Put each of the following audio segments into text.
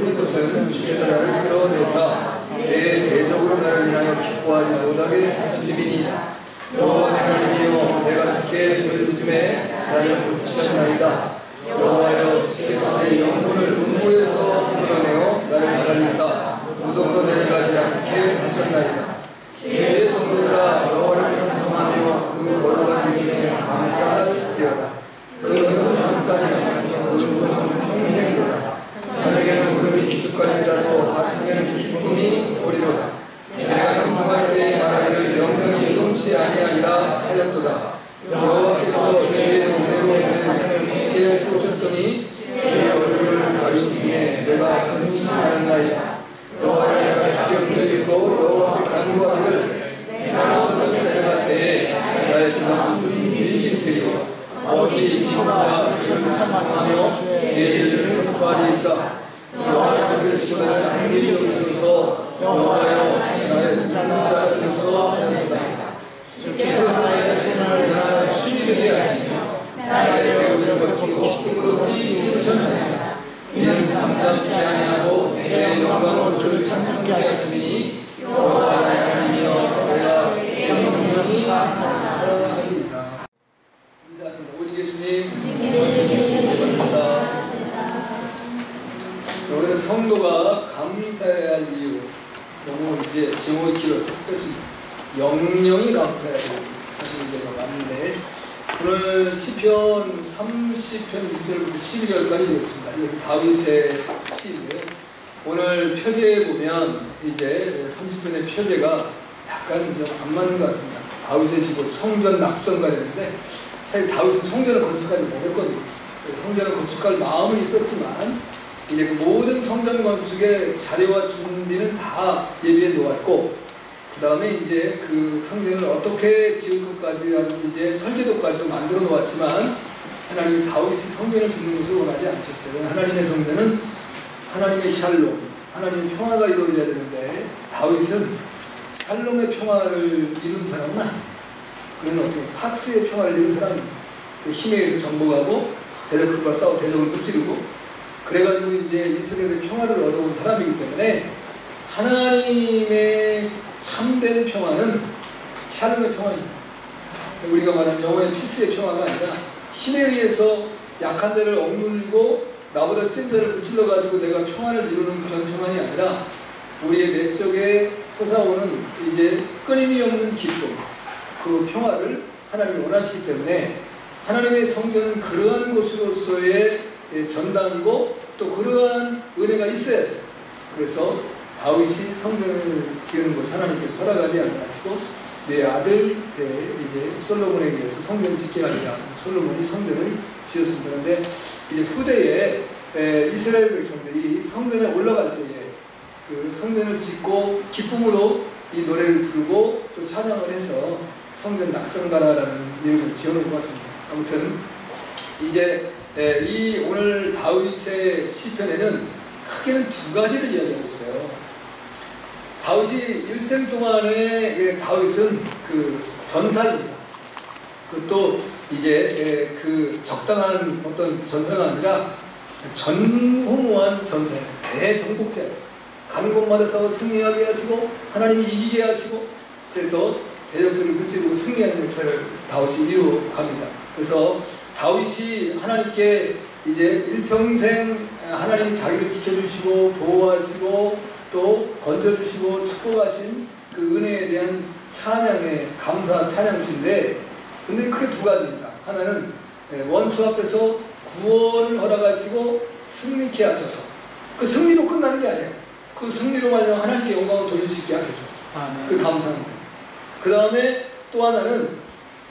그것은 주께서 나를 끌어내사 내 대적으로 나를 인하여 기뻐하지 못하게 하심이니이다. 여호와 내 하나님이여 내가 주께 부르짖음에 나를 고치셨나이다. 여호와여 주께서 내 영혼을 음부에서 끌어내어 나를 살리사 무덤으로 내려가지 않게 하셨나이다. 주의 성도들아 여호와를 찬송하며 그 거룩한 이름에 감사할지어다. 그는 잠깐이요 그는 평생이로다. 저녁에는 구름이 기죽갈지라도 아침에는 기쁨이 오리로다. 내가 형통할 때에 말하기를 영광이 용치 아니하리라 하였도다. 여호와께서 주의 은혜로 내 생을 깊게 쏘셨더니 주의 얼굴을 가리심에 내가 근심하였나이다. 여호와여 내가 주께 부르짖고 여호와께 간구하기를 내가 언덕에 내려갈 때에 나의 눈앞은 빛이 있으리요 아버지 지금과 주를 찬송하며 죄를 선포하리이다. 여호와여 그리스도 나를 강렬히 여기소서. 여호와여 나의 눈물자 주소서 하였다. 주께서 나의 생을 나의 쉼이 되게 하시며 나의 배우를 버티고 기쁨으로 뛰우셨나이다. 이는 잠잠치 아니하고 내 영광으로 주를 찬송케 하시니 여호와 나의 하나님이여 내가 영원히 감사하리이다. 인사하십니다. 오직 예수님 감사합니다. 우리는 성도가 감사해야 할 이유, 너무 이제 제목이 길어서 그렇지 영영이 감사해야 돼요. 사실 이제 맞는데 오늘 시편 30편 1절부터 12절까지 되었습니다. 이것은 다윗의 시인데요. 오늘 표제에 보면 이제 30편의 표제가 약간 좀 안 맞는 것 같습니다. 다윗의 시고 성전 낙성가였는데 사실 다윗은 성전을 건축하지 못했거든요. 성전을 건축할 마음은 있었지만 이제 그 모든 성전 건축의 자료와 준비는 다 예비해 놓았고 그 다음에 이제 그 성전을 어떻게 지을 것까지 이제 설계도까지도 만들어 놓았지만 하나님이 다윗이 성전을 짓는 것을 원하지 않으셨어요. 하나님의 성전은 하나님의 샬롬, 하나님의 평화가 이루어져야 되는데 다윗은 샬롬의 평화를 이룬 사람은 아니에요. 그는 어떻게 팍스의 평화를 이룬 사람입니다. 힘에 의해서 정복하고 대적들과 싸워 대적을 무찌르고 그래가지고 이제 이스라엘의 평화를 얻어온 사람이기 때문에 하나님의 참된 평화는 샬롬의 평화입니다. 우리가 말하는 영혼의 피스의 평화가 아니라 힘에 의해서 약한 자를 억눌리고 나보다 센 자를 무찔러가지고 내가 평화를 이루는 그런 평안이 아니라 우리의 내적에 솟아오는 이제 끊임이 없는 기쁨, 그 평화를 하나님이 원하시기 때문에 하나님의 성전은 그러한 곳으로서의 전당이고 또 그러한 은혜가 있어야 돼요. 그래서 다윗이 성전을 지은 것을 하나님께서 허락하지 않으시고 내 아들 이제 솔로몬에게 의해서 성전을 짓게 하리라. 솔로몬이 성전을 지었습니다. 그런데 이제 후대에 이스라엘 백성들이 성전에 올라갈 때에 그 성전을 짓고 기쁨으로 이 노래를 부르고 또 찬양을 해서 성전 낙성가라라는 이름을 지어놓은 것 같습니다. 아무튼 이제 이 오늘 다윗의 시편에는 크게는 두 가지를 이야기하고 있어요. 다윗이 일생 동안에 다윗은 그 전사입니다. 또 이제 그 적당한 어떤 전사가 아니라 전무후무한 전사예요. 대정복자예요. 가는 곳마다 싸워 승리하게 하시고 하나님이 이기게 하시고 그래서 대적들을 무찌르고 승리하는 역사를 다윗이 이루어갑니다. 그래서 다윗이 하나님께 이제 일평생 하나님이 자기를 지켜주시고 보호하시고 또 건져주시고 축복하신 그 은혜에 대한 찬양의 감사 찬양신데 근데 크게 두 가지입니다. 하나는 원수 앞에서 구원을 허락하시고 승리케 하셔서 그 승리로 끝나는 게 아니에요. 그 승리로 말미암아 하나님께 영광을 돌릴 수 있게 하셔서 그 감사합니다. 그 다음에 또 하나는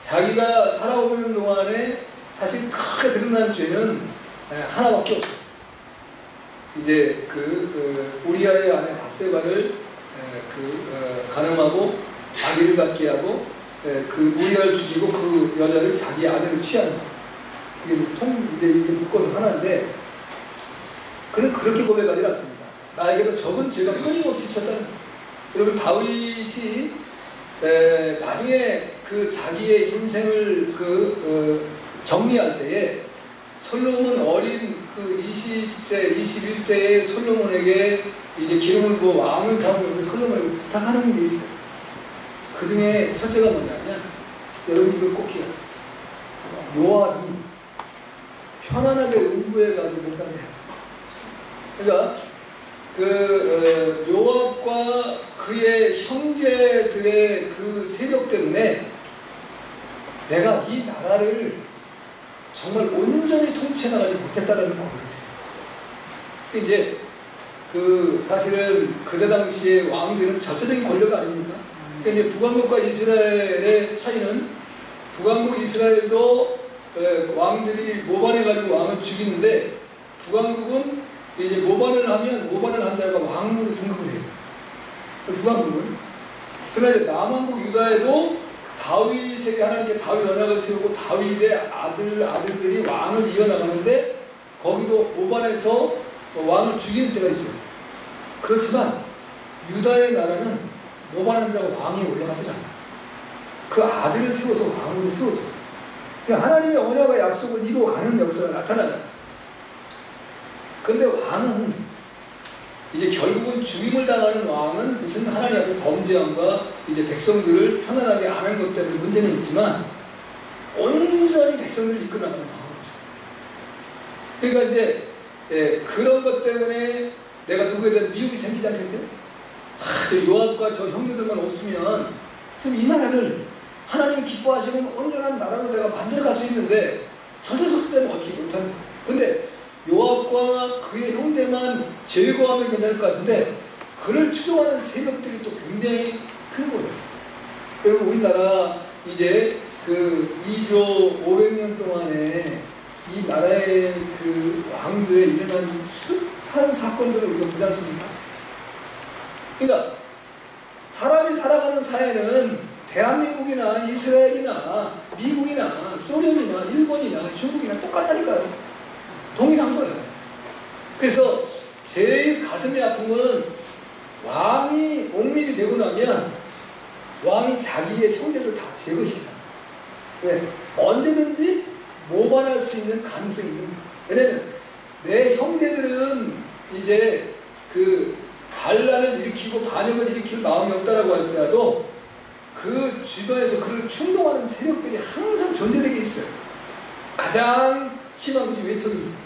자기가 살아오는 동안에 사실 크게 드러난 죄는 하나밖에 없어요. 이제 우리아의 아내 바세바를 간음하고 아기를 갖게 하고 그 우리아를 죽이고 그 여자를 자기 아내로 취하는 거예요. 이게 이렇게 묶어서 하나인데 그는 그렇게 고백하지 않습니다. 나에게도 적은 죄가 끊임없이 있었다는 거예요. 여러분 다윗이 나중에 그 자기의 인생을 정리할 때에 솔로몬 어린 그 20세 20세, 21세에 솔로몬에게 이제 기름을 부어 왕을 삼고 솔로몬에게 부탁하는 게 있어요. 그 중에 첫째가 뭐냐면, 여러분 이걸 꼭 기억해요. 요압이 편안하게 음부해가지고 못하게 해요. 그러니까 요압과 그의 형제들의 그 세력 때문에 내가 이 나라를 정말 온전히 통치해 나가지 못했다라는 고백을 드려요. 이제 사실은 그때 당시에 왕들은 절대적인 권력 아닙니까? 이제 북왕국과 이스라엘의 차이는, 북왕국 이스라엘도 왕들이 모반해가지고 왕을 죽이는데, 북왕국은 이제 모반을 한 자가 왕으로 등극을 해요. 북왕국은. 그러나 이제 남왕국 유다에도 다윗에게 하나님께 다윗 언약을 세우고 다윗의 아들들이 왕을 이어나가는데, 거기도 모반에서 왕을 죽이는 때가 있어요. 그렇지만 유다의 나라는 모반한 자가 왕이 올라가질 않아요. 그 아들을 세워서 왕으로 세워줘요. 그러니까 하나님의 언약과 약속을 이루어가는 역사가 나타나요. 근데 왕은 이제 결국은 죽임을 당하는 왕은 무슨 하나님 앞에 범죄함과 이제 백성들을 편안하게 안 한 것 때문에 문제는 있지만, 온전히 백성들을 이끌어 나가는 왕은 없어요. 그러니까 이제 그런 것 때문에 내가 누구에 대한 미움이 생기지 않겠어요? 저 요압과 저 형제들만 없으면 좀 이 나라를 하나님이 기뻐하시는 온전한 나라로 내가 만들어갈 수 있는데, 저 녀석 때문에 어떻게 못하는 거예요. 근데 요압과 그의 형제만 제거하면 괜찮을 것 같은데, 그를 추종하는 세력들이 또 굉장히 큰 거예요. 여러분, 우리나라 이제 2조 500년 동안에 이 나라의 왕들에 일어난 숱한 사건들을 우리가 보지 않습니까? 그러니까 사람이 살아가는 사회는 대한민국이나 이스라엘이나 미국이나 소련이나 일본이나 중국이나 똑같다니까요. 동일한 거예요. 그래서 제일 가슴이 아픈 거는, 왕이 옹립이 되고 나면 왕이 자기의 형제를 다 제거시키잖아요. 왜? 언제든지 모반할 수 있는 가능성이 있는 거예요. 왜냐면 내 형제들은 이제 반란을 일으키고 반역을 일으킬 마음이 없다라고 할지라도 그 주변에서 그를 충동하는 세력들이 항상 존재되게 있어요. 가장 심한 것이 외척입니다.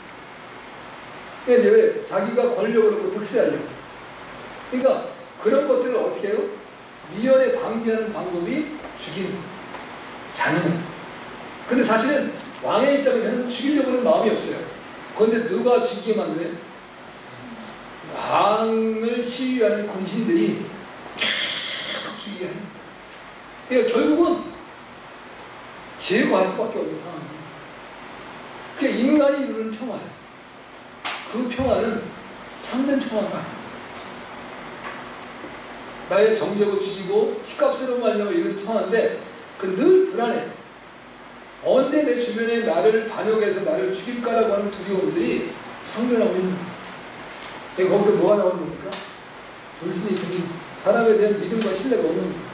그러니까 이제 왜? 자기가 권력을 얻고 득세하려고. 그러니까 그런 것들을 어떻게 해요? 미연에 방지하는 방법이 죽이는 거예요. 잔인한. 근데 사실은 왕의 입장에서는 죽이려고 하는 마음이 없어요. 그런데 누가 죽이게 만드냐? 왕을 시위하는 군신들이 계속 죽이게 하는. 그러니까 결국은 제거할 수밖에 없는 상황입니다. 그게 인간이 이루는 평화예요. 그 평화는 참된 평화가 아니에요. 나의 정적을 죽이고 피값으로 말려고 이런 평화인데, 늘 불안해. 언제 내 주변에 나를 반역해서 나를 죽일까라고 하는 두려움들이 상존하고 있는 거예요. 거기서 뭐가 나오는 겁니까? 불신이 생긴, 사람에 대한 믿음과 신뢰가 없는 거예요.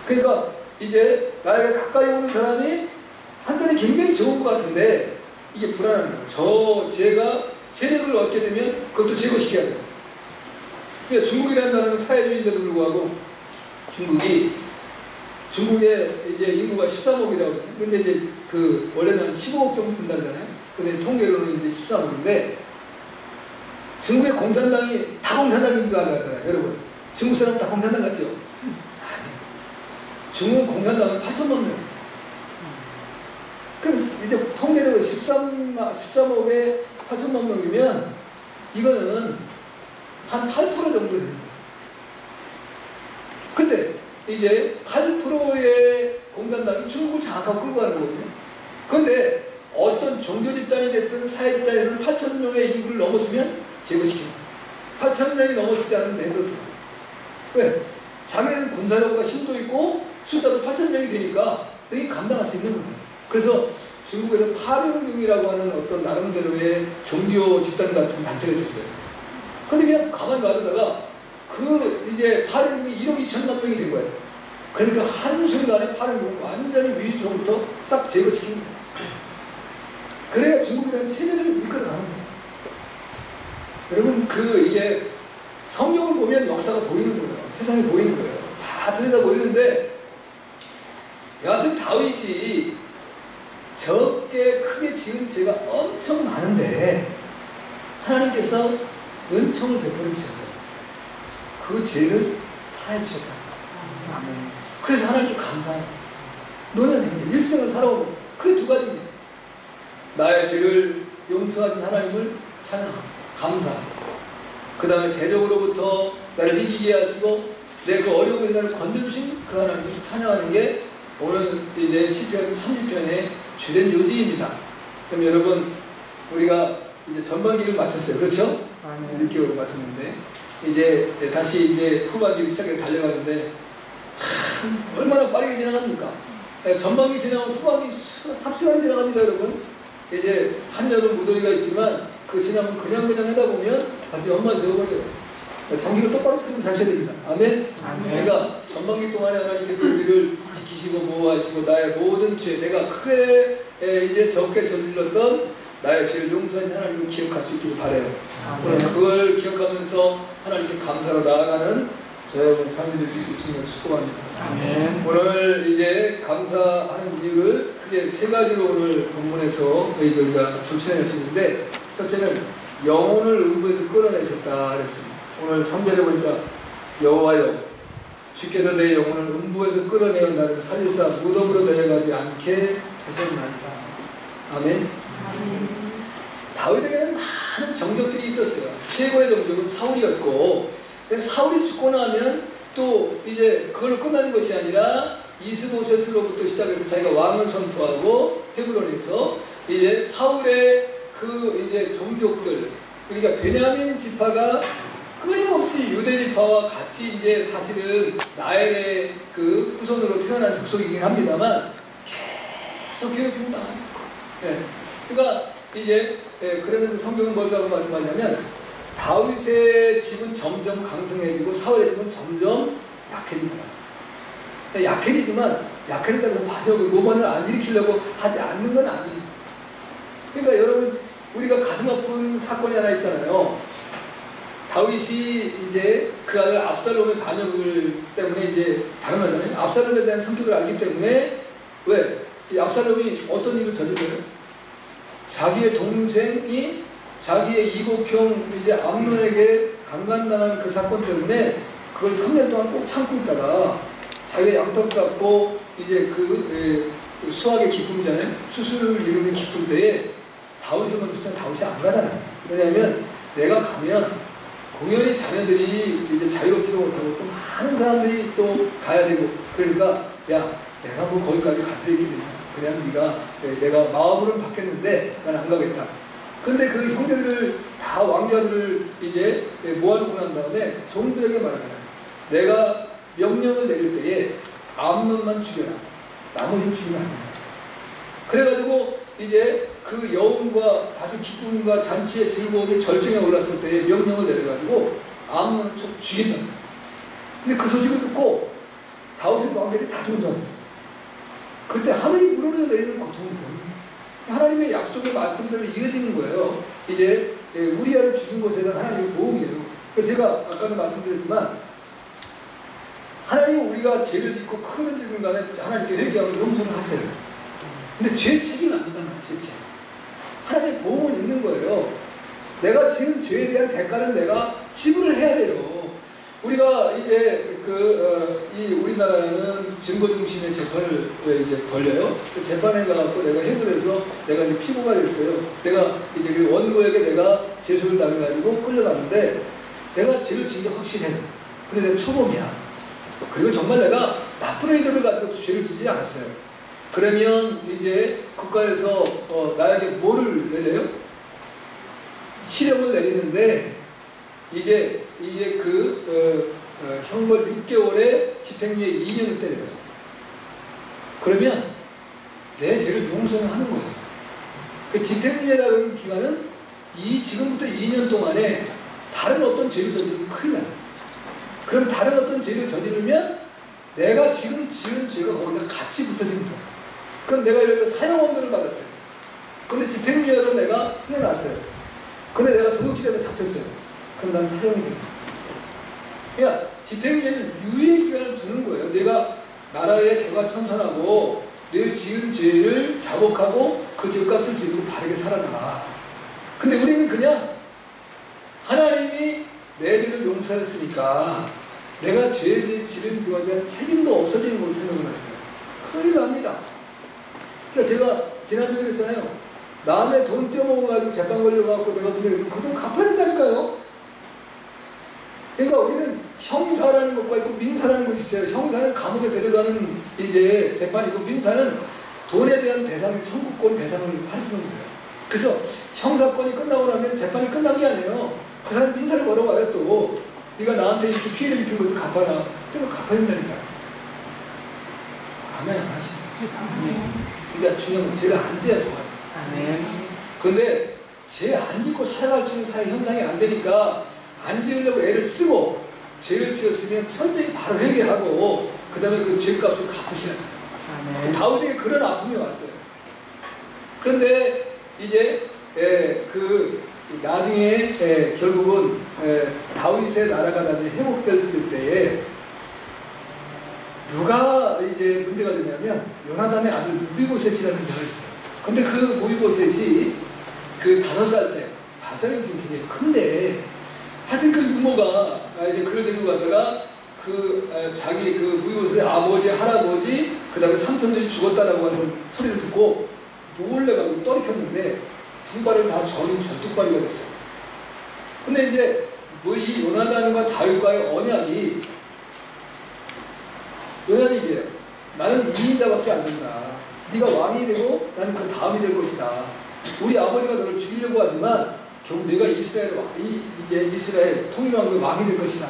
그러니까 이제 나에게 가까이 오는 사람이 한편에 굉장히 좋은 것 같은데, 이게 불안한 거예요. 제가 세력을 얻게 되면 그것도 제거시켜야 돼요. 그러니까 중국이라는 나라는 사회주의인데도 불구하고, 중국의 이제 인구가 13억이라고 하잖아요. 근데 이제 원래는 한 15억 정도 된다 그러잖아요. 근데 통계로는 이제 13억인데, 중국의 공산당이 다 공산당인 줄 알잖아요. 여러분, 중국 사람 다 공산당 같죠? 아니에요. 중국 공산당은 8천만 명. 그럼 이제 통계적으로 13억에 8천만 명이면 이거는 한 8% 정도 되는 거예요. 근데 이제 8%의 공산당이 중국을 장악하고 끌고 가는 거거든요. 그런데 어떤 종교 집단이 됐든 사회 집단이 됐든 8천 명의 인구를 넘었으면 제거시킵니다. 8천 명이 넘었지 않으면 내버려둬요. 왜? 자기는 군사력과 힘도 있고 숫자도 8천 명이 되니까 너희 감당할 수 있는 거예요. 그래서 중국에서 파륜궁이라고 하는 어떤 나름대로의 종교 집단 같은 단체가 있었어요. 근데 그냥 가만히 놔두다가 이제 파륜궁이 1억 2천만 명이 된 거예요. 그러니까 한순간에 파륜궁을 완전히 위주로부터 싹 제거시킨 거예요. 그래야 중국이라는 체제를 이끌어가는 거예요. 여러분 이게 성경을 보면 역사가 보이는 거예요. 세상이 보이는 거예요. 다 들여다 보이는데 여하튼 다윗이 적게 크게 지은 죄가 엄청 많은데 하나님께서 은총을 베풀어 주셔서 그 죄를 사해 주셨다. 그래서 하나님께 감사합니다. 너는 이제 일생을 살아오면서 그게 두 가지입니다. 나의 죄를 용서하신 하나님을 찬양하고 감사하고, 그 다음에 대적으로부터 나를 이기게 하시고 내 그 어려움에서 나를 건져주신 그 하나님을 찬양하는 게 오늘 이제 시편 30편의 주된 요지입니다. 그럼 여러분, 우리가 이제 전반기를 마쳤어요. 그렇죠? 6개월을 마쳤는데 이제 다시 이제 후반기 시작에 달려가는데 참 얼마나 빠르게 지나갑니까? 전반기 지나가면 후반기 삽시간에 지나갑니다. 여러분, 이제 한여름 무더위가 있지만 그 지나면 그냥 하다 보면 다시 연말 되어버려요. 정신을 똑바로 차시면 됩니다. 아멘? 그러니까 전반기 동안에 하나님께서 우리를 지키시고 보호하시고 나의 모든 죄, 내가 크게 이제 적게 저질렀던 나의 죄를 용서하신 하나님을 기억할 수 있기를 바라요. 오늘 그걸 기억하면서 하나님께 감사로 나아가는 저의 삶이 될 수 있기를 주님을 축복합니다. 아멘. 오늘 이제 감사하는 이유를 크게 세 가지로 오늘 본문에서 이제 우리가 좀 진행할 수 있는데, 첫째는 영혼을 음부에서 끌어내셨다 그랬습니다. 오늘 3절에 보니까 여호와여 주께서 내 영혼을 음부에서 끌어내어 나를 살리사 무덤으로 내려가지 않게 하셨나이다. 아멘. 다윗에게는 많은 정적들이 있었어요. 최고의 정적은 사울이었고, 사울이 죽고 나면 또 이제 그걸로 끝나는 것이 아니라 이스보셋으로부터 시작해서 자기가 왕을 선포하고 헤브론에서 이제 사울의 그 이제 종족들, 그러니까 베냐민 지파가 끊임없이 유대 지파와 같이 이제 사실은 나엘의 그 후손으로 태어난 족속이긴 합니다만 계속 괴롭힘을 당합니다. 그러니까 이제 그러면서 성경은 뭐라고 말씀하냐면 다윗의 집은 점점 강성해지고 사울의 집은 점점 약해집니다. 약해지지만 약해진다고 반역을 모반을 안 일으키려고 하지 않는 건 아니에요. 그러니까 여러분, 우리가 가슴 아픈 사건이 하나 있잖아요. 다윗이 이제 그 아들 압살롬의 반역을 때문에 이제 다름하잖아요. 압살롬에 대한 성격을 알기 때문에 왜? 이 압살롬이 어떤 일을 저질러요? 자기의 동생이 자기의 이복형 이제 암논에게 강간당한 그 사건 때문에 그걸 3년 동안 꼭 참고 있다가 자기의 양떡 갖고 이제 그 수학의 기쁨이잖아요. 수술을 이루는 기쁨 때에 다윗을 먼저 쫓아 다윗이 안 가잖아요. 왜냐하면 내가 가면 공연히 자녀들이 이제 자유롭지도 못하고 또 많은 사람들이 또 가야 되고, 그러니까 야, 내가 뭐 거기까지 갈 필요 있겠냐. 그냥 네가 내가 마음으로는 받겠는데 난 안 가겠다. 근데 그 형제들을 다 왕자들을 이제 모아놓고 난 다음에 종들에게 말합니다. 내가 명령을 내릴 때에 암논만 죽여라. 나머지는 죽이면 안 된다. 그래가지고 이제 그 여운과 아주 기쁨과 잔치의 즐거움이 절정에 올랐을 때에 명령을 내려가지고 암논을 죽인다. 근데 그 소식을 듣고 다윗의 왕들이 다 죽은 줄 알았어요. 그때 하늘이 무너져 내리는 고통을 보는 하나님의 약속의 말씀대로 이어지는 거예요. 이제 우리아를 죽인 것에 대한 하나님의 보응이에요. 제가 아까도 말씀드렸지만 하나님은 우리가 죄를 짓고 크든 짓든 간에 하나님께 회개하고 용서를 하세요. 근데 죄책이 안 된다는 거예요. 죄책. 하나님의 보응은 있는 거예요. 내가 지은 죄에 대한 대가는 내가 지불을 해야 돼요. 우리가 이제 이 우리나라는 증거 중심의 재판을 이제 벌려요. 그 재판에 가갖고 내가 해고를 해서 내가 이제 피고가 됐어요. 내가 이제 그 원고에게 내가 죄소를 당해가지고 끌려가는데 내가 죄를 진 게 확실해요. 근데 내가 초범이야. 그리고 정말 내가 나쁜 의도를 가지고 죄를 지지 않았어요. 그러면 이제 국가에서 나에게 뭐를 내려요? 실형을 내리는데 이제 이게 형벌 6개월에 집행유예 2년을 때려요. 그러면 내 죄를 용서를 하는 거예요. 그 집행유예라는 기간은 지금부터 2년 동안에 다른 어떤 죄를 저지르면 큰일 나요. 그럼 다른 어떤 죄를 저지르면 내가 지금 지은 죄가 거기다 같이 붙어집니다. 그럼 내가 예를 들어 사형원들을 받았어요. 근데 집행유예로 내가 풀려났어요. 근데 내가 도둑질에다 잡혔어요. 그럼 난 사형이 됩니다. 그러니까 집행유예는 유예 기간을 두는 거예요. 내가 나라에 개과천선하고 내 지은 죄를 자복하고 그 죄값을 지고 바르게 살아라. 근데 우리는 그냥 하나님이 내 죄를 용서했으니까 내가 죄에 지른 거에 대한 책임도 없어지는 걸로 생각을 했어요. 큰일 납니다. 그러니까 제가 지난주에 그랬잖아요. 남의 돈 떼어먹어가지고 재판 걸려가지고 내가 문제에서 그 돈 갚아야 된다니까요. 그러니까 우리는 형사라는 것과 있고 민사라는 것이 있어요. 형사는 감옥에 데려가는 이제 재판이고, 민사는 돈에 대한 배상의 청구권 배상을 하는 거예요. 그래서 형사건이 끝나고 나면 재판이 끝난 게 아니에요. 그 사람 민사를 걸어와요. 또 네가 나한테 이렇게 피해를 입힌 것을 갚아라. 그러면 갚아야 된다니까요. 아멘 안 하시네. 그러니까 중요한 건 죄를 안 지어야 좋아요. 그런데 죄 안 짓고 살아갈 수 있는 사회 형상이 안 되니까 안 지으려고 애를 쓰고, 죄를 지었으면 철저히 바로 회개하고 그 다음에 그 죄값을 갚으시는 거예요. 다윗에게 그런 아픔이 왔어요. 그런데 이제 나중에 결국은 다윗의 나라가 나중에 회복될 때에 누가 이제 문제가 되냐면 요나단의 아들 무비보셋이라는 자가 있어요. 근데 그 무비보셋이 그 5살 때, 5살이면 좀 굉장히 큰데, 하여튼 그 유모가 이제 그를 데리고 갔다가 자기 그 무비보셋의 아버지, 할아버지, 그 다음에 삼촌들이 죽었다라고 하는 소리를 듣고 놀래가지고 떨어졌는데 두 발을 다 저린 전투발이가 됐어요. 근데 이제 뭐 이 요나단과 다윗과의 언약이, 요나단이 이래요. 나는 2인자밖에 안 된다. 네가 왕이 되고 나는 그 다음이 될 것이다. 우리 아버지가 너를 죽이려고 하지만 결국 내가 이스라엘 통일왕국의 왕이 될 것이다.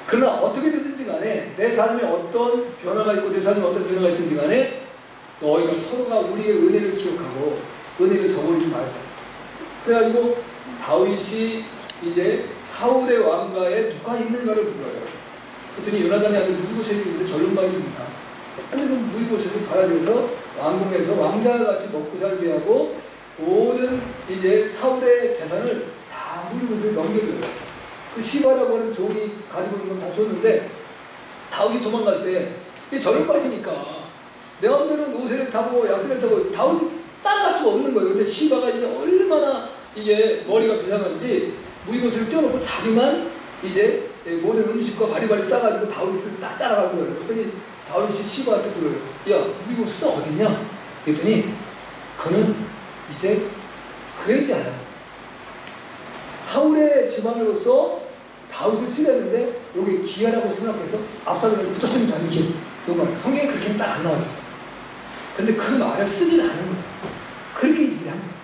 그러나 어떻게 되든지 간에 내 삶에 어떤 변화가 있고 내 삶에 어떤 변화가 있든지 간에 너희가 서로가 우리의 은혜를 기억하고 은혜를 저버리지 말자. 그래가지고 다윗이 이제 사울의 왕가에 누가 있는가를 물어요. 그랬더니 요나단의 아들 무비보셋이 있는데 절름발입니다. 근데 그 무비보셋을 받아들여서 왕궁에서 왕자와 같이 먹고 살게 하고 모든 이제 사울의 재산을 다 무비보셋에 넘겨줘요. 그 시바라고 하는 종이 가지고 있는 건 다 줬는데, 다윗이 도망갈 때 이게 절름발이니까 내 마음대로 노새를 타고 약대를 타고 다윗이 따라갈 수가 없는 거예요. 근데 시바가 이제 얼마나 이게 머리가 비상한지 무비보셋을 떼어놓고 자기만 이제 모든 음식과 바리바리 싸가지고 다윗을 딱 따라가는 거예요. 그랬더니 다윗이 시바한테 물어요. 야, 무비보셋 어딨냐? 그랬더니 그는 이제 그러지 않아요. 사울의 집안으로서 다윗을 치렸는데 여기 기아라고 생각해서 압살롬을 붙었습니다. 이렇게 성경에 그렇게는 딱 안 나와 있어요. 근데 그 말을 쓰진 않은 거예요. 그렇게 얘기를 합니다.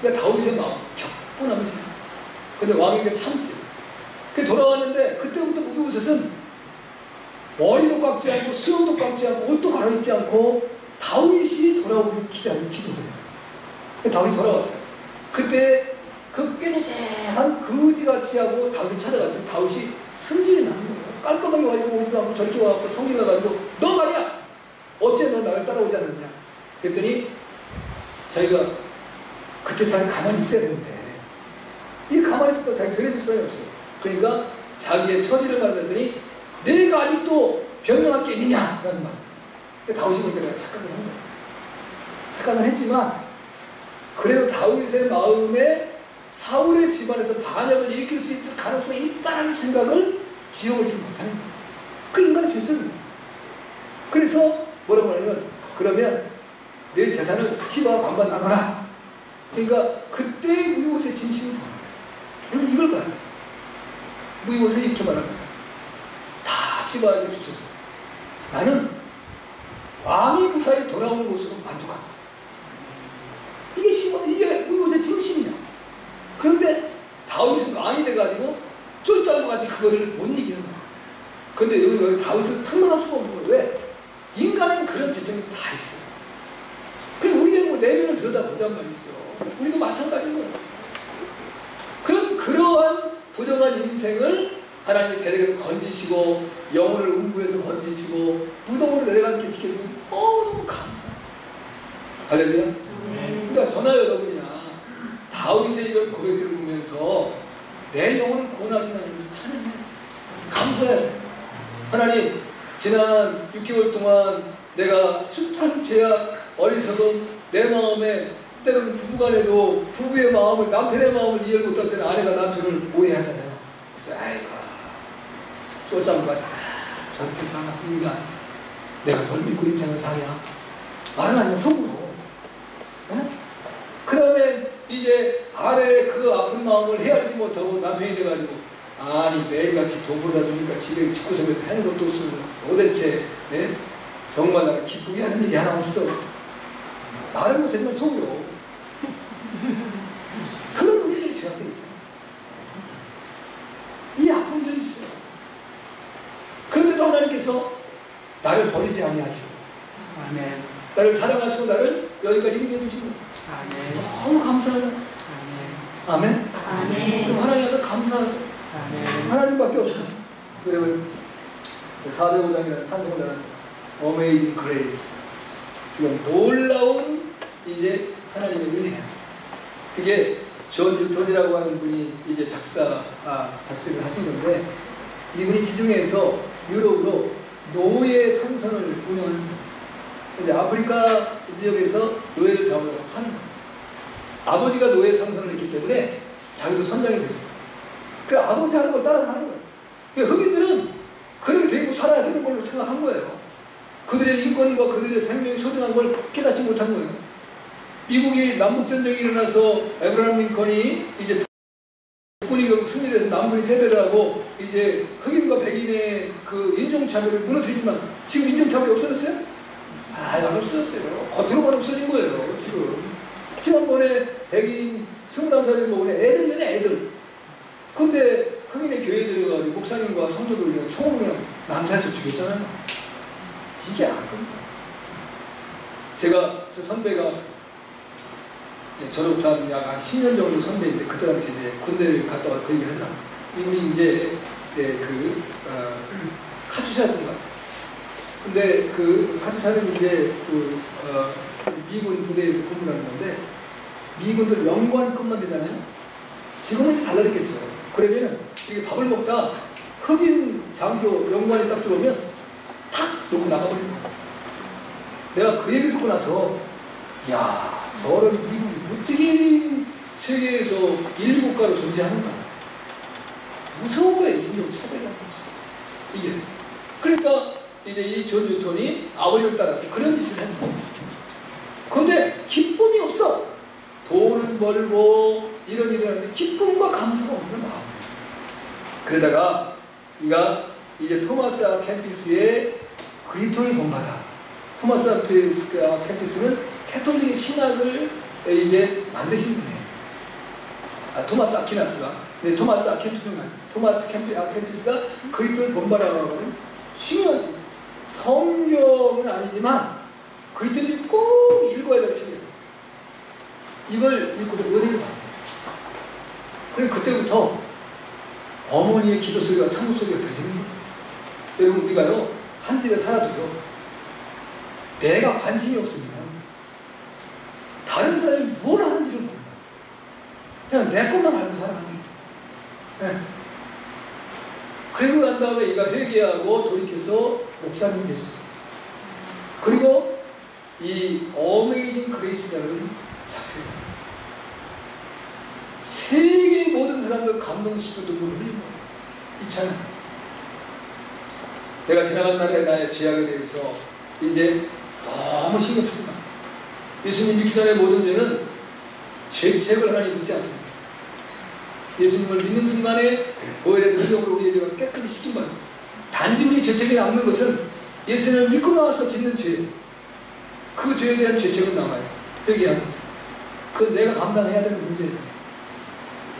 그러니까 다윗의 마음 격분하면서, 근데 왕에게 참지. 그 돌아왔는데 그때부터 무비보셋은 머리도 깎지 않고 수염도 깎지 않고 옷도 갈아입지 않고 다윗이 돌아오길 기대하고 기도해요. 다윗이 돌아왔어요. 그때 그 깨재재한 거지같이 하고 다윗을 찾아갔더니 다윗이 승질이 나는 거예요. 깔끔하게 와가지고 오지도 않고 저렇게 와갖고 성질 나가지고 너 말이야! 어째 너 나를 따라오지 않았냐? 그랬더니 자기가 그때 자기 가만히 있어야 되는데 이 가만히 있어도 자기 변해줄 사람이 없어요. 그러니까 자기의 처지를 말했더니 내가 아직도 변명할 게 있느냐? 라는 말. 다윗이 보니까 내가 착각을 한 거예요. 착각을 했지만 그래도 다윗의 마음에 사울의 집안에서 반역을 일으킬 수 있을 가능성이 있다는 생각을 지워보지 못하는 거예요. 그 인간의 죄성이에요. 그래서 뭐라고 하냐면 그러면 내 재산을 시바와 반반 나눠라. 그러니까 그때 무비보셋의 진심이 뭐예요? 우리는 이걸 봐요. 무비보셋이 이렇게 말합니다. 다 시바에게 주셔서 나는 왕이 무사히 돌아오는 것으로 만족합니다. 이게 무비보셋의 진심이야. 그런데 다윗은 왕이 돼가지고 쫄짱과 같이 그거를 못 이기는 거야. 그런데 여기 다윗을 참만할 수가 없는 거예요. 왜? 인간에는 그런 재성이 다 있어요. 그리고 우리의 뭐 내면을 들여다보자는 말이죠. 우리도 마찬가지인 거예요. 그러한 부정한 인생을 하나님이 대대에서 건지시고 영혼을 음부에서 건지시고 무덤으로 내려가는 게 지켜주면 너무 감사해요. 할렐루야. 그러니까 저나 여러분이나 다윗의 이런 고백들을 보면서 내 영혼을 구원하신 하나님을 찬양해. 감사해. 하나님, 지난 6개월 동안 내가 숱한 죄악, 어리석음, 내 마음에 때로는 부부간에도 부부의 마음을, 남편의 마음을 이해를 못할 때는 아내가 남편을 오해하잖아요. 그래서 아이고 쫄짱 맞았다. 저렇게 사나 인간, 내가 널 믿고 인생을 사냐? 말은 아니면 속으로. 그 다음에 이제 아내의 그 아픈 마음을 헤아리지 못하고 남편이 돼가지고, 아니 매일같이 돈 벌어다 주니까 집에 집구석에서 하는 것도 없으면서 도대체 정말 나를 기쁘게 하는 일이 하나 없어. 말을 못했지만 속으로. 그런 우리들이 죄악들이 있어요. 이 아픔들이 있어요. 그런데도 하나님께서 나를 버리지 아니하시고, 아멘. 나를 사랑하시고 나를 여기까지 인도해 주시고, 아멘. 너무 감사해요. 아멘. 아멘. 그럼 하나님 앞에 감사하세요. 아멘. 하나님밖에 없어요. 여러분 405장이라는 찬송가는 Amazing Grace, 이건 놀라운 이제 하나님의 은혜예요. 그게 존 뉴턴이라고 하는 분이 이제 작사를 하신 건데, 이분이 지중해에서 유럽으로 노예 상선을 운영하는 거예요. 이제 아프리카 지역에서 노예를 잡으려고 하는 거예요. 아버지가 노예 상선을 했기 때문에 자기도 선장이 됐어요. 그래 아버지 하는 걸 따라서 하는 거예요. 그러니까 흑인들은 그렇게 되고 살아야 되는 걸로 생각한 거예요. 그들의 인권과 그들의 생명이 소중한 걸 깨닫지 못한 거예요. 미국이 남북전쟁이 일어나서 에브라함 링컨이 이제 북군이 결국 승리를 해서 남군이 패배를 하고 이제 흑인과 백인의 그 인종차별을 무너뜨리지만 지금 인종차별이 없어졌어요? 안 없어졌어요. 겉으로만 없어진 거예요. 지난번에 백인 21살이 먹은 애들이잖아요, 애들. 근데 흑인의 교회에 들어가서 목사님과 성도들 그냥 총으로 그냥 난사해서 죽였잖아요. 이게 안 끝나요. 제가, 저 선배가 졸업한 약 한 10년 정도 선배인데, 그때 당시 이제 군대를 갔다 와서 그 얘기를 하더라고요. 이분이 이제 카투샤였던 것 같아요. 근데 그 카투샤는 이제 미군 부대에서 근무를 하는 건데, 미군들 연관급만 되잖아요. 지금은 이제 달라졌겠죠. 그러면은 이게 밥을 먹다 흑인 장교 연관이 딱 들어오면 탁 놓고 나가버린 거야. 내가 그 얘기 듣고 나서, 야, 저런 미국이 어떻게 세계에서 1국가로 존재하는가. 무서운 거예요, 인종차별이라는 것이. 이게. 그러니까 이제 이 존 뉴턴이 아버지를 따라서 그런 짓을 했어. 그런데 기쁨이 없어. 돈은 벌고 이런 일을 하는데 기쁨과 감사가 없는 마음. 그러다가 이가 이제 토마스 아 캠피스의 그리스도를 본받아. 토마스 아 캠피스는 캐톨릭 신학을 이제 만드신 분이에요. 토마스 아퀴나스가. 근데 토마스 아 캠피스가 그리스도를 본받아라고 하는 중요하지. 성경은 아니지만 그리스도를 꼭 읽어야 될 책이에요. 이걸 읽고서 은혜를 받아요. 그리고 그때부터 어머니의 기도 소리와 찬송 소리가 들리는 거예요. 여러분, 우리가요, 한 집에 살아도요, 내가 관심이 없으면 다른 사람이 뭘 하는지를 몰라요. 그냥 내 것만 알고 살아가는 거예요. 네. 그리고 난 다음에 얘가 회개하고 돌이켜서 목사님이 되셨어요. 그리고 이 어메이징 그레이스라는 작품, 세계 모든 사람들 감동시키고 눈물을 흘린 거예요. 이 찬양. 내가 지나간 날에 나의 죄악에 대해서 이제 너무 신경 쓰지 마세요. 예수님 믿기 전에 모든 죄는 죄책을 하나님 묻지 않습니다. 예수님을 믿는 순간에 보혈의 능력으로 우리의 죄가 깨끗이 씻긴 거예요. 단지 우리 죄책이 남는 것은 예수님을 믿고 나와서 짓는 죄, 그 죄에 대한 죄책은 남아요. 회개하세요. 그건 내가 감당해야 되는 문제예요.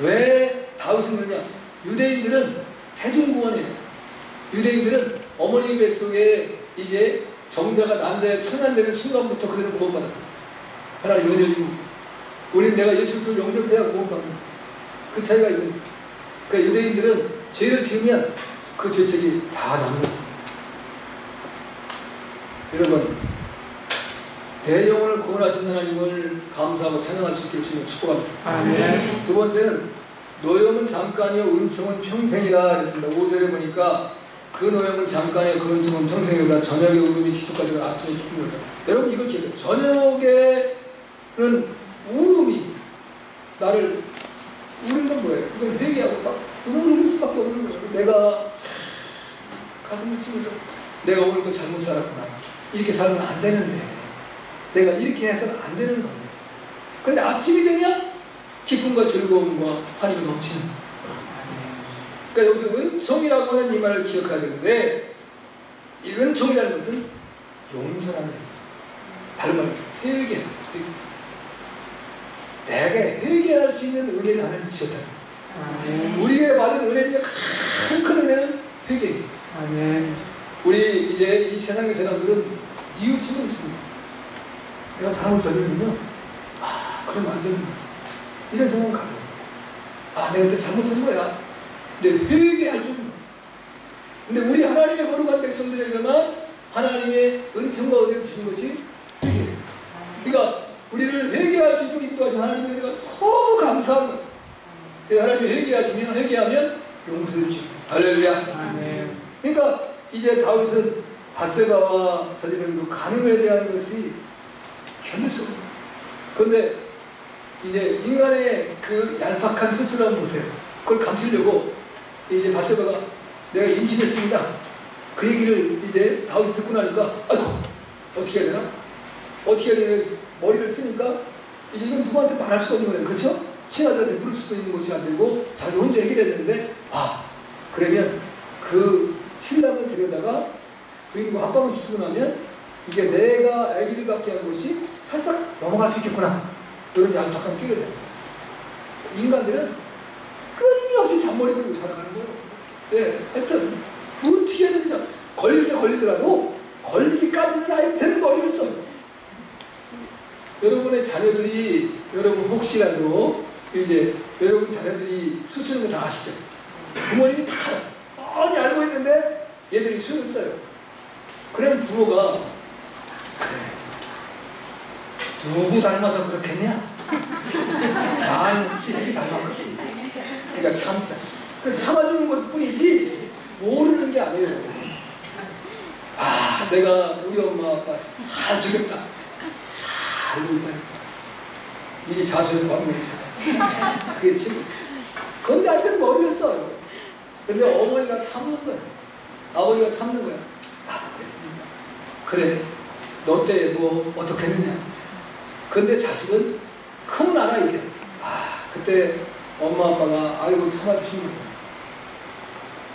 왜 다윗은 그러냐? 유대인들은 대중구원이에요. 유대인들은 어머니 뱃속에 이제 정자가 남자의 청산되는 순간부터 그들은 구원받았어요. 하나님 은혜를 입고, 우리는 내가 예수를 영접해야 구원받는 그 차이가 있는 거예요. 그러니까 유대인들은 죄를 지으면 그 죄책이 다 남는 거예요. 여러분, 내 영혼을 구원하신 하나님을 감사하고 찬양할 수 있기를 주님을 축복합니다. 아멘. 두 번째는 노염은 잠깐이요 은총은 평생이라 그랬습니다. 5절에 보니까 그 노염은 잠깐이요 그 은총은 평생이다. 저녁에 울음이 기초까지 아침에 기쁜 거다. 여러분 이걸 기억해요. 저녁에는 울음이 나를 우는 건 뭐예요? 이건 회개하고 막 눈물을 흘릴 수밖에 없는 거예요. 내가 가슴을 치면서 내가 오늘도 잘못 살았구나. 이렇게 살면 안 되는데 내가 이렇게 해서는 안 되는 거예요. 그런데 아침이 되면 기쁨과 즐거움과 환희가 넘치는 거예요. 그러니까 여기서 은총이라고 하는 이 말을 기억해야 되는데 이 은총이라는 것은 용서라는 거예요. 다른 말로 회개. 내게 회개할 수 있는 은혜를 하나님 주셨다. 우리에게 받은 은혜 중에 가장 큰 은혜는 회개입니다. 우리 이제 이 세상의 사람들은 뉘우침이 있습니다. 내가 사람을 저지르면요, 그러면 안 되는 거야. 이런 생각을 가져요. 내가 그때 잘못한 거야. 근데 회개할 줄 몰라. 근데 우리 하나님의 거룩한 백성들에게만 하나님의 은총과 은혜를 주신 것이 회개예요. 그러니까 우리를 회개할 수 있도록 인도하신 하나님의 은혜가 너무 감사한 거예요. 하나님이 회개하면 용서해 주시고. 할렐루야. 그러니까 이제 다윗은 밧세바와 저지른 그 간음에 대한 것이 견딜 수 없어요. 그런데 이제 인간의 그 얄팍한 스스로 한번 보세요. 그걸 감추려고 이제 밧세바가 내가 임신했습니다. 그 얘기를 이제 다윗이 듣고 나니까 아이고 어떻게 해야 되나? 어떻게 해야 되나? 머리를 쓰니까 이제 이건 누구한테 말할 수가 없는 거예요. 그렇죠? 신하들한테 물을 수도 있는 것이 안 되고 자기 혼자 해결해야 되는데 그러면 그 신랑을 들여다가 부인과 합방을 시키고 나면 이게 내가 아기를 갖게 한 것이 살짝 넘어갈 수 있겠구나. 이런 얄팍한 끼를 해요. 인간들은 끊임없이 잔머리 굴고 살아가는 거예요. 네, 하여튼 어떻게 해야 되는지 걸릴 때 걸리더라도 걸리기까지는 하여튼 머리를 써요. 여러분의 자녀들이 여러분 혹시라도 이제 여러분 자녀들이 술 쓰는 거 다 아시죠? 부모님이 다 뻔히 알고 있는데 얘들이 술을 써요. 그럼 부모가 누구 닮아서 그렇겠냐? 아니 지혜이 닮았겠지. 그러니까 참자. 그래 참아주는 것 뿐이지 모르는 게 아니에요. 내가 우리 엄마 아빠 잘 속였다. 알고 있다니까. 미리 자수해서 막내잖아. 그게 지금. 그런데 하여튼 머리를 써요. 근데 어머니가 참는 거야. 아버지가 참는 거야. 나도 그랬습니다. 그래, 너 때 뭐 어떻게 했느냐. 근데 자식은 크면 알아 이제. 그때 엄마 아빠가 알고 참아주신 거야.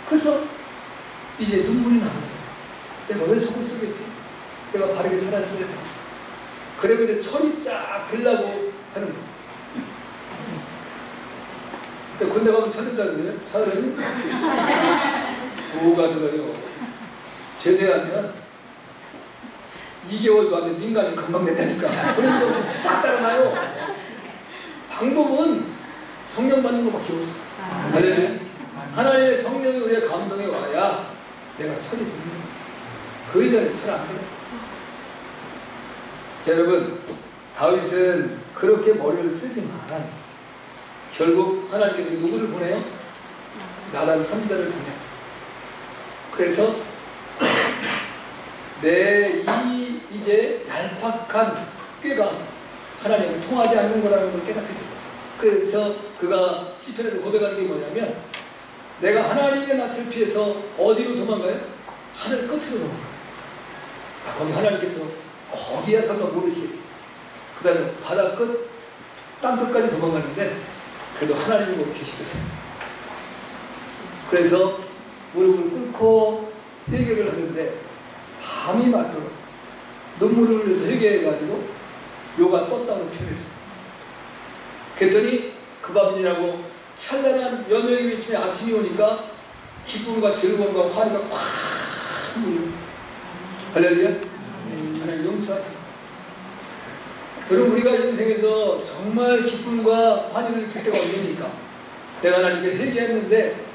그래서 이제 눈물이 나는 거야. 내가 왜 속을 쓰겠지? 내가 바르게 살았어야 돼. 그리고 이제 철이 쫙 들라고 하는 거예요. 군대 가면 철든다는 거예요? 철은? 뭐가 들어요? 제대하면 2개월도 안 돼. 민간이 금방 된다니까. 그런 정신 싹 달아나요. 방법은 성령 받는 것밖에 없어. 할렐루야. 하나님의 성령이 우리의 감동에 와야 내가 철이 드는 거야. 그 이전에 철 안 돼. 자, 여러분, 다윗은 그렇게 머리를 쓰지만 결국 하나님께서 누구를 보내요? 나단 선지자를 보내요. 그래서 내 이제 얄팍한 꾀가 하나님과 통하지 않는 거라는 걸 깨닫게 돼요. 그래서 그가 시편에서 고백하는 게 뭐냐면 내가 하나님의 낯을 피해서 어디로 도망가요? 하늘 끝으로 도망가요. 거기 하나님께서 거기야 설마 모르시겠지. 그 다음에 바다 끝, 땅 끝까지 도망가는데 그래도 하나님이 거기 계시더래요. 그래서 무릎을 꿇고 회개를 하는데 밤이 맞도록 눈물을 흘려서 회개해가지고 요가 떴다고 표현했어요. 그랬더니 그 밤이라고 찬란한 여명의 비침에 아침이 오니까 기쁨과 즐거움과 환희가 콱 물려. 할렐루야. 하나님 용서하세요. 여러분, 우리가 인생에서 정말 기쁨과 환희를 느낄 때가 언제입니까? 내가 하나님께 회개했는데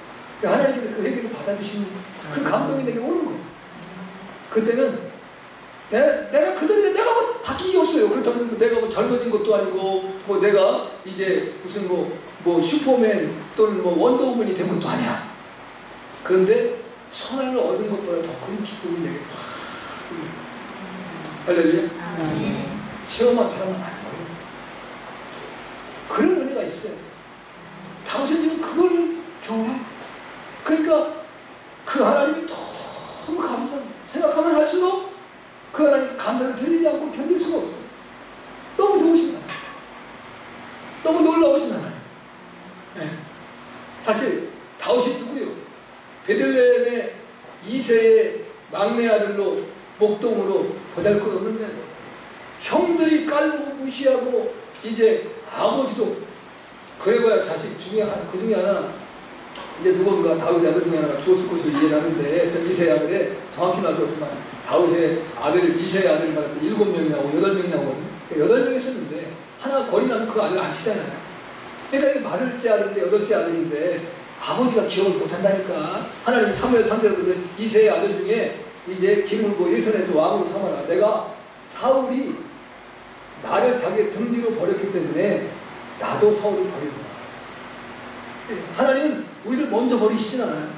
하나님께서 그 회개를 받아주신 그 감동이 내게 오는 거예요. 그때는 내가 그대로 내가 뭐 바뀐 게 없어요. 그렇다고 내가 뭐 젊어진 것도 아니고 뭐 내가 이제 무슨 뭐 슈퍼맨 또는 뭐 원더우먼이 된 것도 아니야. 그런데 선한을 얻은 것보다 더 큰 기쁨이 내게 팍 할렐루야. 체험한 사람은 아니고요. 그런 은혜가 있어요. 당신들은 그걸 경험해. 그러니까 그 하나님이 너무 감사합니다. 생각하면 할수록 그 하나님 감사를 드리지 않고 견딜 수가 없어요. 너무 좋으신 하나님. 너무 놀라우신 하나님. 네. 사실 다윗이 누구요? 베들레헴의 2세의 막내 아들로 목동으로 보잘것없는 자예요. 형들이 깔고 무시하고 이제 아버지도 그래봐야 자식 중에 그 중에 하나 이제 누군가 다윗의 아들 중에 하나가 죽었을 것으로 이해하는데 2세의 아들에 정확히 나왔지만 다윗의 아들 2세의 아들을 말할 때 7명이 나오고 8명이 나오거든요. 8명이 있었는데 하나 거리 나면 그 아들 안 치잖아요. 그러니까 이게 말을째 아들인데 8째 아들인데 아버지가 기억을 못한다니까. 하나님이 사무엘 3절에 보세요. 2세의 아들 중에 이제 기름을 부어 예선에서 왕으로 삼아라. 내가 사울이 나를 자기의 등 뒤로 버렸기 때문에 나도 사울을 버리구나. 하나님은 우리를 먼저 버리시진 않아요.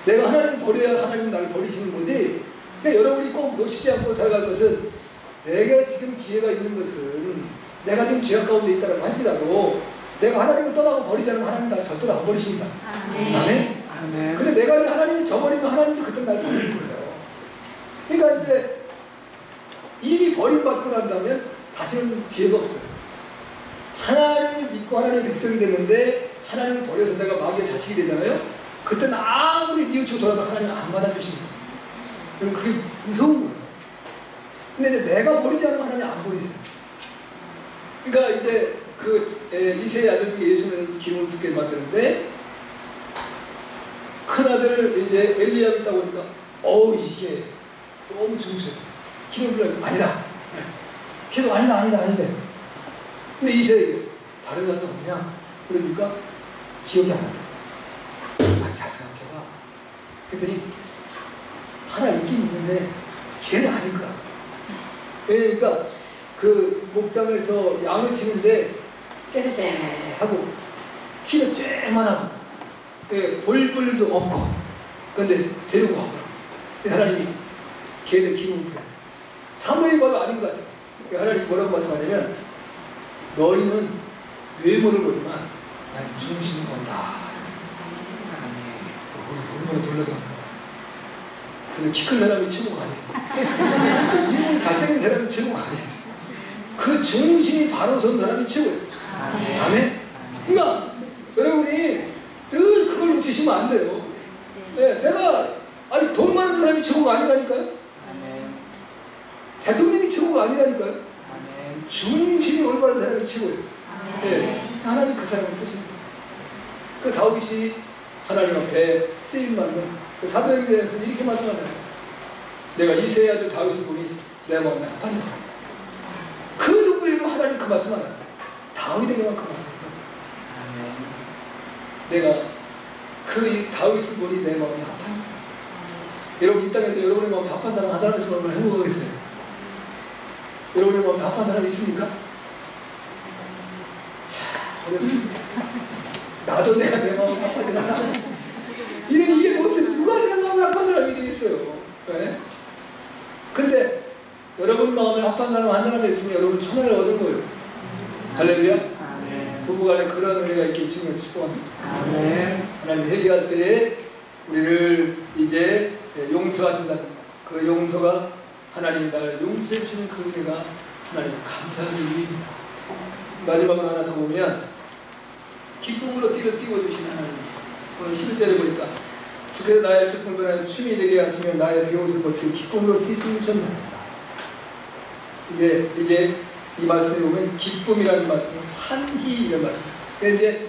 내가 하나님 버려야 하나님 나를 버리시는 거지. 그러니까 여러분이 꼭 놓치지 않고 살아갈 것은 내가 지금 기회가 있는 것은 내가 좀 죄악 가운데 있다고 할지라도 내가 하나님을 떠나고 버리지 않으면 하나님 나를 절대로 안 버리십니다. 아멘. 아멘. 근데 내가 이제 하나님을 저버리면 하나님도 그때 날 버리는 거예요. 그러니까 이제 이미 버림받고 난다면 다시는 기회가 없어요. 하나님을 믿고 하나님의 백성이 됐는데 하나님을 버려서 내가 마귀의 자식이 되잖아요. 그때는 아무리 뉘우치고 돌아도 하나님은 안 받아주십니다. 그럼 그게 무서운 거예요. 근데 이제 내가 버리지 않으면 하나님 안 버리세요. 그러니까 이제 그 2세의 아들 중에 예수님에서 기름을 붓게 만드는데 큰아들 이제 엘리야가 있다 보니까 이게 너무 중수해요. 기름 부으니까 아니다. 걔도 아니다. 근데 2세에게 다른 사람은 없냐? 그러니까 기억이 안 난다. 잘 생각해봐. 그랬더니 하나 있긴 있는데 걔는 아닐 것 같아. 그러니까 그 목장에서 양을 치는데 깨세세 하고 키도 쬐만하고 볼 일도 없고 그런데 데리고 가보라. 하나님이 걔는 기름을 부여. 사무엘이 봐도 아닌 것 같아요. 하나님이 뭐라고 말씀하냐면 너희는 외모를 보지만 나는 중심을 본다. 얼마나 놀라게 하는 거야. 그래서 키 큰 사람이 최고가 아니에요. 인물 잘생긴 사람이 최고가 아니에요. 그 중심이 바로 선 사람이 최고예요. 아멘. 그러니까 여러분이 늘 그걸 놓치시면 안 돼요. 네, 내가 돈 많은 사람이 최고가 아니라니까요. 대통령이 최고가 아니라니까요. 중심이 올바른 사람이 최고예요. 네, 하나님 그 사람을 쓰십니다. 그 다윗이 하나님 앞에 쓰임받는 그 사도행전에서 이렇게 말씀하잖아요. 내가 2세의 아들 다윗을 보니 내 마음에 합한 자라. 그 누구에도 하나님 그 말씀 안 하세요. 다윗에게만 그 말씀 하셨어요. 내가 그 다윗을 보니 내 마음에 합한 자라. 여러분 이 땅에서 여러분의 마음에 합한 사람 한 사람 있으면 얼마나 행복하겠어요. 여러분의 마음에 합한 사람이 있습니까? 어렵습니다. 나도 내가 내 마음에 합하지 않아. 이게 도대체 누가 내 마음에 합한 사람이 되겠어요. 네? 근데 여러분 마음에 합한 사람 한 사람이 있으면 여러분 천하를 얻은 거예요. 할렐루야. 부부간에 그런 은혜가 있길 주님을 축복합니다. 하나님 회개할 때에 우리를 이제 용서하신다는 그 용서가 하나님이 나를 용서해 주시는 그 은혜가 하나님 감사하는 일입니다. 마지막으로 하나 더 보면 기쁨으로 띠를 띄워주신 하나님이십니다. 오늘 11절에 보니까 주께서 나의 슬픔을 변하여 춤이 되게 하시며 나의 배옷을 벗기고 기쁨으로 띠우셨나이다. 이게 이제 이 말씀에 보면 기쁨이라는 말씀은 환희라는 말씀입니다. 이제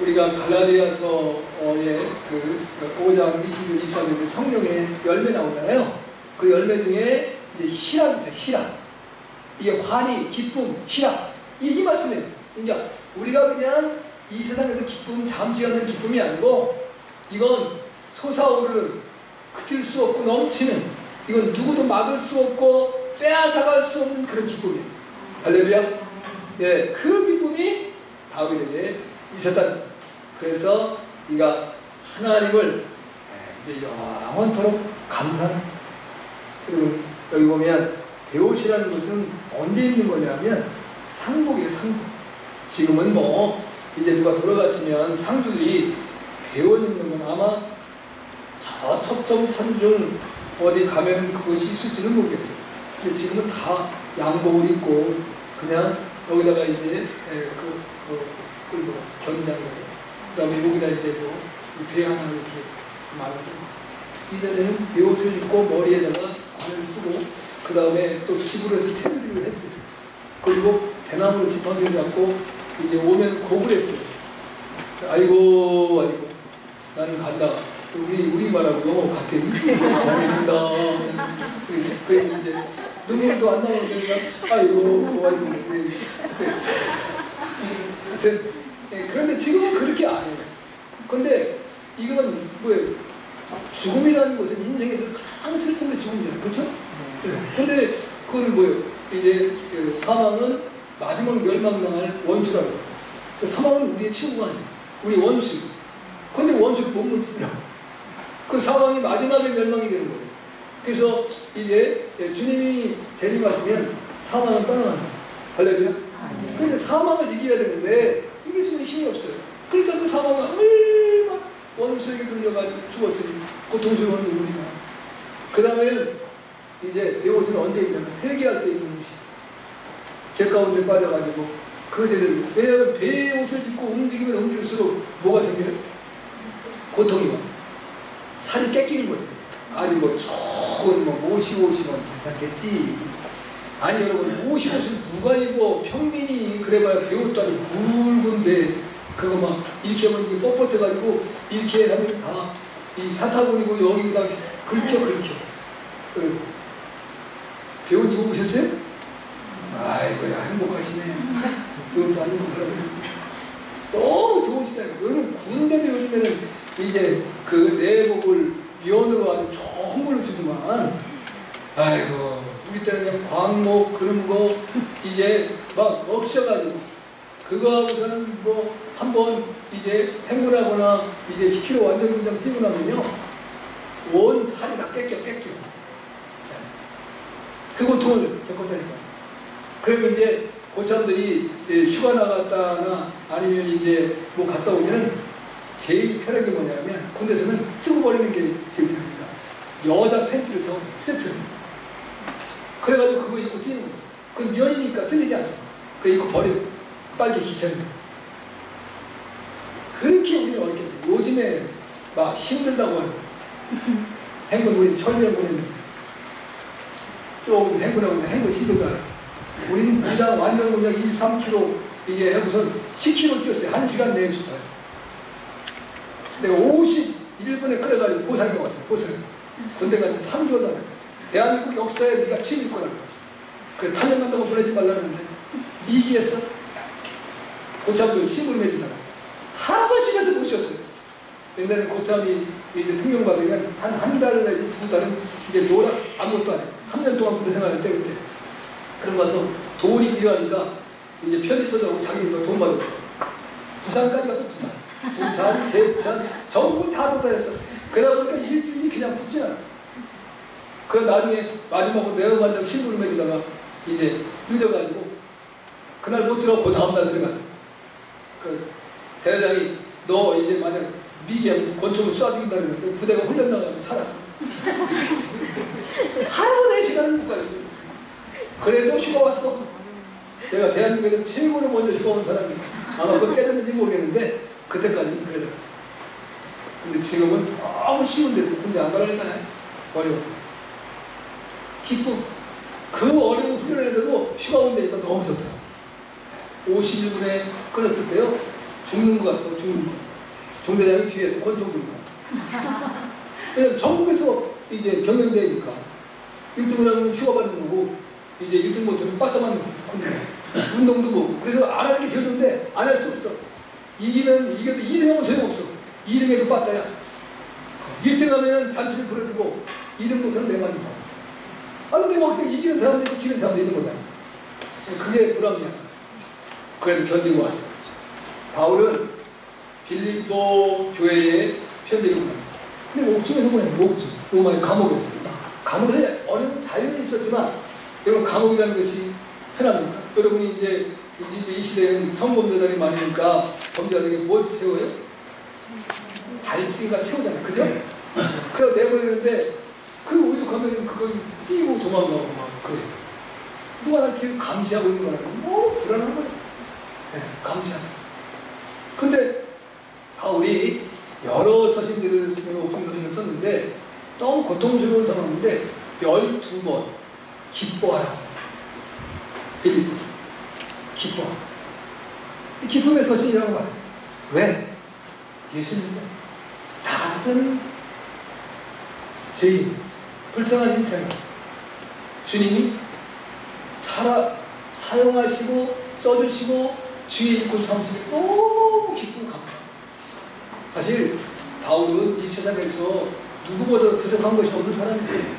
우리가 갈라디아서의 그 5장 21, 23절에 성령의 열매 나오잖아요. 그 열매 중에 이제 희락이 있어요. 희락. 이게 환희, 기쁨, 희락. 이 말씀이에요. 그러니까 우리가 그냥 이 세상에서 기쁨, 잠시 얻는 기쁨이 아니고 이건 솟아오르는, 그칠 수 없고 넘치는, 이건 누구도 막을 수 없고 빼앗아갈 수 없는 그런 기쁨이에요. 할렐루야. 예, 그런 기쁨이 다윗에게 있었다. 그래서 네가 하나님을 이제 영원토록 감사한. 그리고 여기 보면 배옷이라는 것은 언제 입는 거냐면 상복이에요, 상복. 지금은 뭐 이제 누가 돌아가시면 상주들이 배옷 입는 건 아마 저 첩정 산중 어디 가면은 그것이 있을지는 모르겠어요. 근데 지금은 다 양복을 입고 그냥 여기다가 이제 견장이라고, 그 다음에 여기다 이제 뭐 배 하나 이렇게 말하고, 이전에는 배옷을 입고 머리에다가 관을 쓰고 그 다음에 또 집으로 해서 테두리를 했어요. 그리고 대나무로 지팡이를 잡고 이제 오면 곡을 했어요. 아이고 나는 간다. 우리 말하고 영어 같아요. 나는 간다. 그리고 이제 눈물도 안 나오는데 그냥 아이고 하여튼 그런데 지금은 그렇게 안 해요. 근데 이건 뭐예요? 죽음이라는 것은 인생에서 가장 슬픈 게 죽음이잖아요. 그렇죠? 근데 그건 뭐예요? 이제 사망은 마지막 멸망당할 원수라고 했어요. 사망은 우리의 친구가 아니에요. 우리 원수. 근데 원수를 못 묻지요. 그 사망이 마지막에 멸망이 되는 거예요. 그래서 이제 주님이 재림하시면 사망은 떠나간다. 할렐루야. 그런데 사망을 이겨야 되는데 이길 수는 힘이 없어요. 그러니까 그 사망은 얼마나 원수에게 돌려가지고 죽었으니 고통스러운 눈물이잖아. 그 다음에는 이제 배옷은 언제 입냐면 회개할 때 입는 옷이. 죄 가운데 빠져가지고 그 죄를, 왜냐하면 배옷을 입고 움직이면 움직일수록 뭐가 생겨요? 고통이 와. 살이 깨끼는 거예요. 아니 뭐 좋은 뭐 50-50은 괜찮겠지. 아니 여러분 50-50은 누가 입어? 평민이 그래봐야 배옷도 아니고 굵은 배 그거 막 이렇게 하면 이게 뻣뻣해가지고 이렇게 하면 다 이 사타구니고 여기 다 긁혀. 배옷 입어보셨어요? 아이고야 행복하시네. 배옷도 안 입고 살아보셨어요. 너무 좋으시다니까. 여러분 군대도 요즘에는 이제 그 내복을 면으로 아주 좋은 걸로 주더만. 아이고 우리 때는 그냥 광목 그런 거 이제 막 먹셔가지고 그거 하고서는 뭐 한번 이제 행군하거나 이제 10km 완전 군장 뛰고 나면요 온 살이 다 깨껴. 그 고통을 겪었다니까. 그러면 이제 고참들이 휴가 나갔다나 아니면 이제 뭐 갔다 오면은 제일 편한 게 뭐냐면 군대에서는 쓰고 버리는 게 제일 편합니다. 여자 팬티를 사 세트를. 그래가지고 그거 입고 뛰는 거예요. 그건 면이니까 쓸리지 않죠. 그래 입고 버려. 빨리 귀찮은 거. 그렇게 우리는 어렵게 돼. 요즘에 막 힘들다고 하는 행군 우리 철면 보내면 조금 행군하고 행군 힘들다. 우리는 그냥 완전 그냥 23km 이제 해고선 10km 뛰었어요. 1시간 내에 줬어요. 내가 51분에 끌어가지고 보상이 왔어요. 보상. 군대 가서 3개월 만에. 대한민국 역사에 네가 치밀 거라고. 그래 탄핵한다고 보내지 말라는데 미기했어. 고참들 심부름해주다가 하나도 집에서 못 쉬었어요. 옛날에는 고참이 이제 특명받으면 한 달 내지 2달은 이제 놀아 아무것도 안 해. 3년 동안 군대 생활할 때 그때. 그럼 가서 돈이 필요하니까 이제 편의 써자고 자기가 돈 받고 부산까지 가서 부산, 제천 전국을 다 돌아다녔어. 그러다 보니까 일주일이 그냥 훅 지났어. 그래 나중에 마지막으로 내어반장 심부름 해주다가 이제 늦어가지고 그날 못 들어가고 그 다음날 들어갔어. 그 대대장이 너 이제 만약 미기야 권총을 쏴주긴다 그랬는데 부대가 훈련 나가지고 살았어. 하루 4시간은 못 가겠어요. 그래도 휴가 왔어. 내가 대한민국에서 최고로 먼저 휴가 온 사람이 아마 그거 깨졌는지 모르겠는데 그때까지는 그래도. 근데 지금은 너무 쉬운데도 군대 안 가라 그러잖아요. 어려워서. 기쁨. 그 어려운 훈련에도 휴가 온다니까 너무 좋더라고요. 51분에 끊었을 때요. 죽는 것 같아요. 죽는 거. 중대장이 뒤에서 권총 들고. 왜냐면 전국에서 이제 경연대회니까 1등을 하면 휴가 받는 거고 이제 1등 못하면 빠따만 군대. 운동도 보고. 그래서 안 하는 게 제일 좋은데 안 할 수 없어. 이기면 이겨도 2등하면 소용없어. 2등에도 빠따야. 1등 하면 잔치를 부려주고 2등 못하면 내만 주고. 아 근데 막 이기는 사람도 있고 지는 사람도 있는 거잖아. 그게 불합리야. 그래도 견디고 왔어요. 바울은 빌립보 교회에 편지를 보냅니다. 근데 옥중에서 보내는 옥중, 로마의 감옥에서. 감옥에 어느 정도 자유는 있었지만 여러분 감옥이라는 것이 편합니까? 여러분이 이제 이 시대에는 성범죄자들이 많으니까 범죄자들에게 뭘 세워요? 발찌가 채우잖아요. 그죠? 그래서 내버리는데 그 오죽하면 그걸 뛰고 도망가고 막 그래요. 누가 나한테 감시하고 있는 거라고 너무 불안한 거예요. 네, 감시하고. 근데 바울이 여러 서신들을 쓰고 옥중서신을 썼는데 너무 고통스러운 상황인데 12번 기뻐하라. 빌립보서 기뻐하라. 기쁨의 서신이라고 말해요. 왜? 예수님은 나 같은 죄인, 불쌍한 인생 주님이 사용하시고 써주시고 주의 일꾼 삼으시기 너무 기쁘고 감사해요. 사실 바울은 이 세상에서 누구보다 부족한 것이 없는 사람이에요.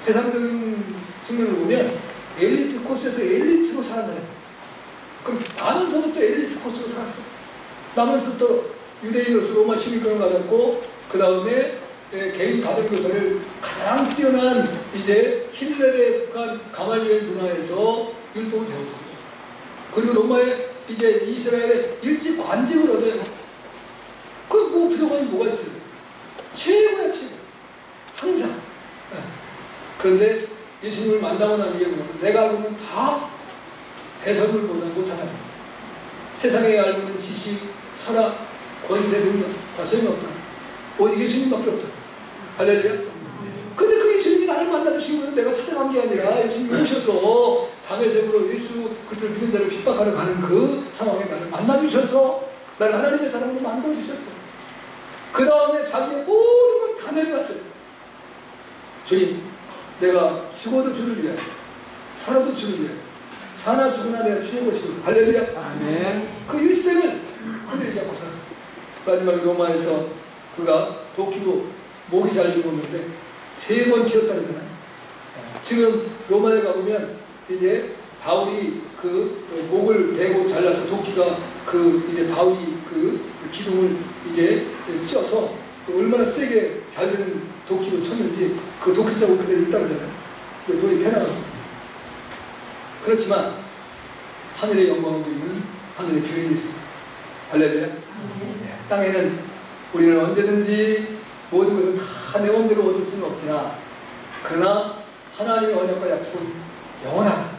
세상적인 측면을 보면 엘리트 코스에서 엘리트로 사는 사람이에요. 그럼 나면서부터 엘리트 코스로 살았어요. 나면서 또 유대인으로서 로마 시민권을 가졌고 그 다음에 개인 가정교사를 가장 뛰어난 이제 힐렐에 속한 가말리엘 문화에서 율법을 배웠어요. 그리고 로마에 이제 이스라엘에 일찍 관직을 얻어요. 그 뭐 부족함이 뭐가 있어요? 최고야 최고. 항상. 그런데 예수님을 만나고 난 이후에 내가 알고 있는 다 배설물보다 못하다. 세상에 알고 있는 지식, 철학, 권세, 능력 다 소용없다. 오직 예수님밖에 없다. 할렐루야. 근데 그 예수님이 나를 만나주신 거는 내가 찾아간 게 아니라 예수님이 오셔서 담에색으로 예수 그리스도를 믿는 자를 핍박하러 가는 그 상황에 나를 만나주셔서 나를 하나님의 사람으로 만들어주셨어요. 그 다음에 자기의 모든 걸 다 내려놨어요. 주님, 내가 죽어도 주를 위하여, 살아도 주를 위하여, 사나 죽으나 내가 주의 것이고, 할렐루야. 아멘. 그 일생을 하늘이지 않고 살았어요. 마지막에 로마에서 그가 도끼로 목이 잘린 건데 3번 튀었다 그러잖아요. 지금 로마에 가보면 이제 바울이 그 목을 대고 잘라서 도끼가 그 이제 바위 그 기둥을 이제 쪄서 얼마나 세게 잘 되는 도끼로 쳤는지 그 도끼 자국 그대로 있다 그러잖아요. 도에 편하고. 그렇지만 하늘의 영광도 있는 하늘의 교인이 있습니다. 할렐루야. 땅에는 우리는 언제든지 모든 것을 다 내 마음대로 얻을 수는 없지만 그러나 하나님의 언약과 약속은 영원하다.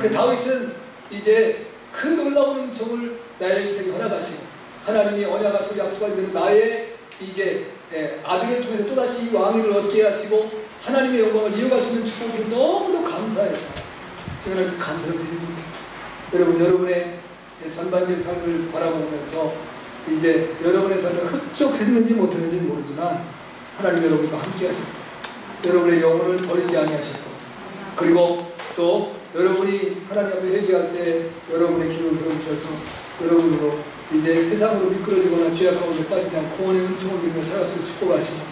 그 다윗은 이제 그 놀라운 은총을 나의 일생에 허락하시고 하나님이 언약하시고 약속하신 대로 나의 이제 아들을 통해서 또다시 이 왕위를 얻게 하시고 하나님의 영광을 이어갈 수 있는 축복이 너무도 감사해서 제가 감사를 드립니다. 여러분, 여러분의 전반적인 삶을 바라보면서 이제 여러분의 삶을 흡족했는지 못했는지 모르지만 하나님 여러분과 함께 하셨고 여러분의 영혼을 버리지 아니하셨고 그리고 또 여러분이 하나님 앞에 회개할 때 여러분의 기도를 들어주셔서 여러분으로 이제 세상으로 미끄러지거나 죄악 가운데 빠지지 않고 구원의 은총을 누리며 살아갈 수 있도록 축복하시고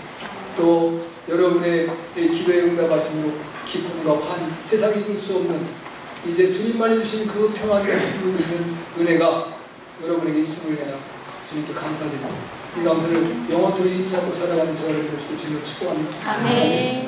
또 여러분의 기도에 응답하심으로 기쁨과 환희, 세상이 줄 수 없는 이제 주님만이 주신 그 평안을 누리고 있는 은혜가 여러분에게 있음을 위하여 주님께 감사드립니다. 이 감사를 영원토록 잊지 않고 살아가는 저를 보시고 주님을 축복합니다. 아멘.